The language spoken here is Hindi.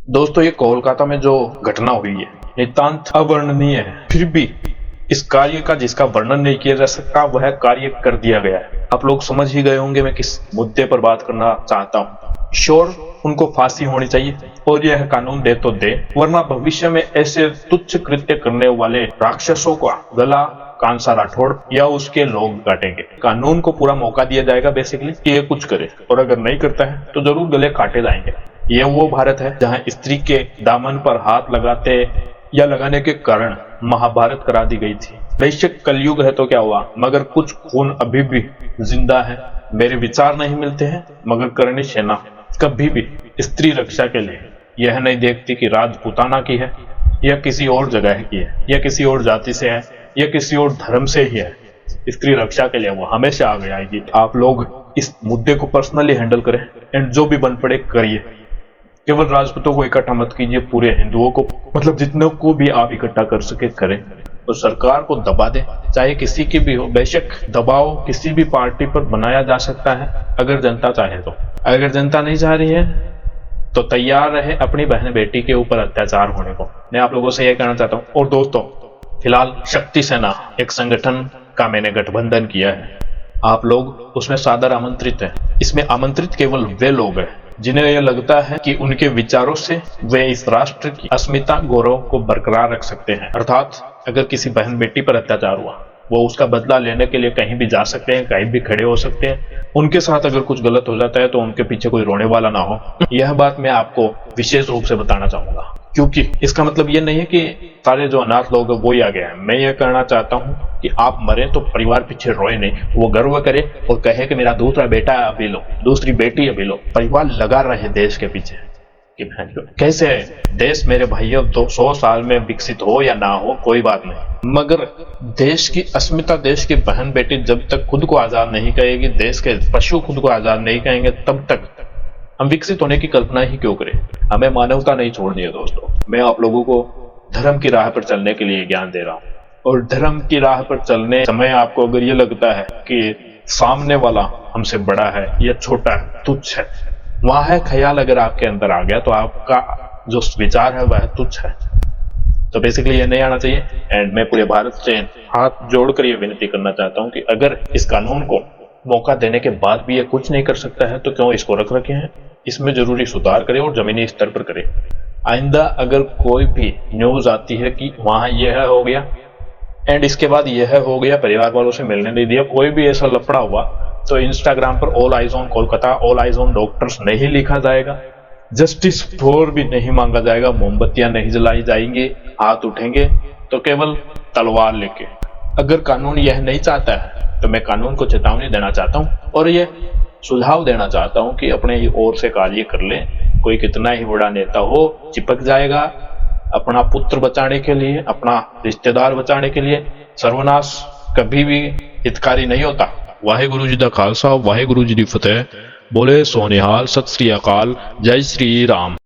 दोस्तों, ये कोलकाता में जो घटना हुई है नितांत अवर्णनीय है। फिर भी इस कार्य का जिसका वर्णन नहीं किया जा सकता वह कार्य कर दिया गया है। आप लोग समझ ही गए होंगे मैं किस मुद्दे पर बात करना चाहता हूँ। श्योर, उनको फांसी होनी चाहिए और यह कानून दे तो दे, वरना भविष्य में ऐसे तुच्छ कृत्य करने वाले राक्षसों का गला कांसा राठौड़ या उसके लोग काटेंगे। कानून को पूरा मौका दिया जाएगा बेसिकली कि ये कुछ करे, और अगर नहीं करता है तो जरूर गले काटे जाएंगे। ये वो भारत है जहां स्त्री के दामन पर हाथ लगाते या लगाने के कारण महाभारत करा दी गई थी। वैश्विक कलयुग है तो क्या हुआ, मगर कुछ खून अभी भी जिंदा है। मेरे विचार नहीं मिलते हैं, मगर करणी सेना कभी भी स्त्री रक्षा के लिए यह नहीं देखती कि राजपूताना की है या किसी और जगह की है या किसी और जाति से है या किसी और धर्म से ही है। स्त्री रक्षा के लिए वो हमेशा आगे आएगी। आप लोग इस मुद्दे को पर्सनली हैंडल करें एंड जो भी बन पड़े करिए। केवल राजपूतों को इकट्ठा मत कीजिए, पूरे हिंदुओं को, मतलब जितने को भी आप इकट्ठा कर सके करें। तो सरकार को दबा दे, चाहे किसी की भी हो। बेशक दबाव किसी भी पार्टी पर बनाया जा सकता है अगर जनता चाहे तो। अगर जनता नहीं चाह रही है तो तैयार रहे अपनी बहन बेटी के ऊपर अत्याचार होने को। मैं आप लोगों से यह कहना चाहता हूँ। और दोस्तों, फिलहाल शक्ति सेना एक संगठन का मैंने गठबंधन किया है। आप लोग उसमें सादर आमंत्रित हैं। इसमें आमंत्रित केवल वे लोग हैं जिन्हें यह लगता है कि उनके विचारों से वे इस राष्ट्र की अस्मिता गौरव को बरकरार रख सकते हैं। अर्थात अगर किसी बहन बेटी पर अत्याचार हुआ, वो उसका बदला लेने के लिए कहीं भी जा सकते हैं, कहीं भी खड़े हो सकते हैं। उनके साथ अगर कुछ गलत हो जाता है तो उनके पीछे कोई रोने वाला ना हो। यह बात मैं आपको विशेष रूप से बताना चाहूंगा, क्योंकि इसका मतलब यह नहीं है कि सारे जो अनाथ लोग हैं वो ही आ गए हैं। मैं यह कहना चाहता हूं कि आप मरे तो परिवार पीछे रोए नहीं, वो गर्व करे और कहे कि मेरा दूसरा बेटा अभी लो, दूसरी बेटी अभी लो। परिवार लगा रहे देश के पीछे कि कैसे देश मेरे भाइयों 200 साल में विकसित हो या ना हो कोई बात नहीं, मगर देश की अस्मिता, देश की बहन बेटी जब तक खुद को आजाद नहीं कहेगी, देश के पशु खुद को आजाद नहीं कहेंगे, तब तक हम विकसित होने की कल्पना ही क्यों करें। हमें मानवता नहीं छोड़नी है दोस्तों। मैं आप लोगों को धर्म की राह पर चलने के लिए ज्ञान दे रहा हूं, और धर्म की राह पर चलने समय आपको अगर ये लगता है कि सामने वाला हमसे बड़ा है या छोटा है, तुच्छ है, वहां है ख्याल अगर आपके अंदर आ गया तो आपका जो विचार है वह तुच्छ है। तो बेसिकली ये नहीं आना चाहिए। एंड मैं पूरे भारत से हाथ जोड़कर ये विनती करना चाहता हूं कि अगर इस कानून को मौका देने के बाद भी ये कुछ नहीं कर सकता है तो क्यों इसको रख रखे हैं। इसमें जरूरी सुधार करें और जमीनी स्तर पर करें। आइंदा अगर कोई भी न्यूज आती है कि वहां यह हो गया एंड इसके बाद यह हो गया, परिवार वालों से मिलने नहीं दिया, कोई भी ऐसा लफड़ा हुआ, तो इंस्टाग्राम पर all eyes on Kolkata, all eyes on doctors नहीं लिखा जाएगा, जस्टिस फॉर भी नहीं मांगा जाएगा, मोमबत्तियां नहीं जलाई जाएंगी, हाथ उठेंगे तो केवल तलवार लेके। अगर कानून यह नहीं चाहता है तो मैं कानून को चेतावनी देना चाहता हूं और यह सुझाव देना चाहता हूं कि अपने ओर से कार्य कर ले। कोई कितना ही बड़ा नेता हो, चिपक जाएगा अपना पुत्र बचाने के लिए, अपना रिश्तेदार बचाने के लिए। सर्वनाश कभी भी हितकारी नहीं होता। वाहेगुरु जी दा खालसा, वाहेगुरु जी दी फतेह। बोले सोनिहाल, सत श्री अकाल, जय श्री राम।